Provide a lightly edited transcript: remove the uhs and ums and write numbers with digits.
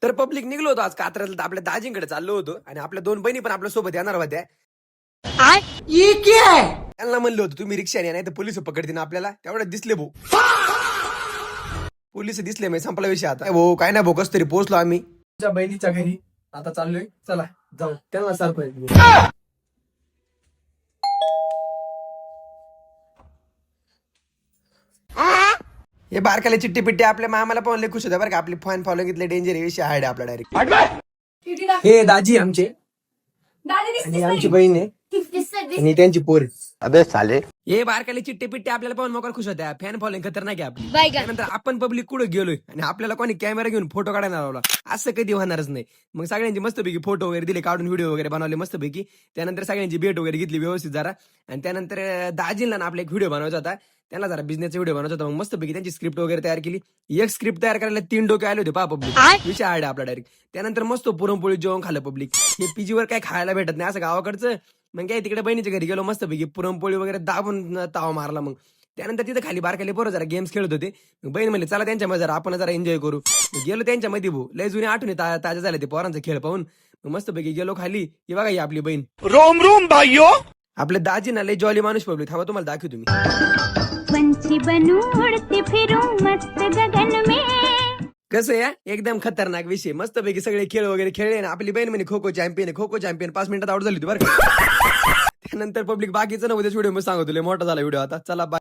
तर पब्लिक निघलो होतो आज कात्रजला, आपल्या दाजींकडे चाललो होतो आणि आपल्या 2 बहिणी पण आपल्या सोबत येणार होत्या. त्यांना म्हणलं होतं तुम्ही रिक्षाने नाही तर पोलिस पकडतील आपल्याला. तेवढ्यात दिसले भाऊ, पोलिस दिसले, मी संपला विषय. आता भाऊ काय ना भाऊ, कस तरी पोहोचलो आम्ही तुमच्या बहिणीच्या घरी. आता चाललोय, चला जाऊ त्यांना सरप्राईज देऊ. हे बारकाले चिट्टी पिट्टी आपल्या मामाला पण लय खुश होत्या बरं का. आपली फॅन फॉलोइंग इथले डेंजर आहे, विषय हाड आपला डायरेक्ट. हे दाजी आमचे आणि आमची बहीण आहे आणि त्यांची पोर आहे. अबे साले. हे बारकाले चिट्टी पिट्टी आपल्याला पण मोकार खुश होत्या. फॅन फॉलोइंग खतरनाक आहे आपली. त्यानंतर आपण पब्लिक कुठे गेलोय आणि आपल्याला कोणी कॅमेरा घेऊन फोटो काढायला लावला, असं कधी होणारच नाही. मग सगळ्यांची मस्तपैकी फोटो वगैरे दिले काढून, व्हिडिओ वगैरे बनवले मस्तपैकी. त्यानंतर सगळ्यांची भेट वगैरे घेतली व्यवस्थित जरा. आणि त्यानंतर दाजींना ना आपला एक व्हिडिओ बनवायचा होता, त्यांना जरा बिझनेसचा व्हिडिओ बनवायचा होता. मग मस्तपैकी त्यांची स्क्रिप्ट वगैरे तयार केली. एक स्क्रिप्ट तयार करायला 3 डोके आले होते पहा पब्लिक, विषय आहे आपला डायरेक्ट. त्यानंतर मस्त पुरणपोळी जेवण खाल्लं पब्लिक. हे पीजीवर काय खायला भेटत नाही असं गावाकडचं. मग काय तिकडे बहिणीच्या घरी गेलो, मस्तपैकी पुरणपोळी वगैरे दाबून ताव मारला. मग त्यानंतर तिथे खाली बारकाले पोरं जरा गेम्स खेळत होते. बहीण म्हणले चला त्यांच्यामध्ये जरा आपण जरा एन्जॉय करू. गेलो त्यांच्यामध्ये भाऊ, लय जुने आठवणी ताज्या झाले ते पोरांचा खेळ पाहून. मस्तपैकी गेलो खाली. ही बघा ही आपली बहीण. रोम रोम भाइयों. आपले दाजी ना लय जॉली माणूस पब्लिक. हवा तुम्हाला दाखवू तुम्ही पंछी बनूं उड़ती फिरूं मस्त गगन में. कसं या एकदम खतरनाक विषय. मस्तपैकी सगळे खेळ वगैरे खेळले ना. आपली बहीण म्हणे खो खो चॅम्पियन, खो खो चॅम्पियन. 5 मिनिटात आउट झाली होती बरं का. त्यानंतर पब्लिक बाकीचं नव्हतं व्हिडिओ, मग सांगतो मोठा झाला व्हिडिओ. आता चला बाय.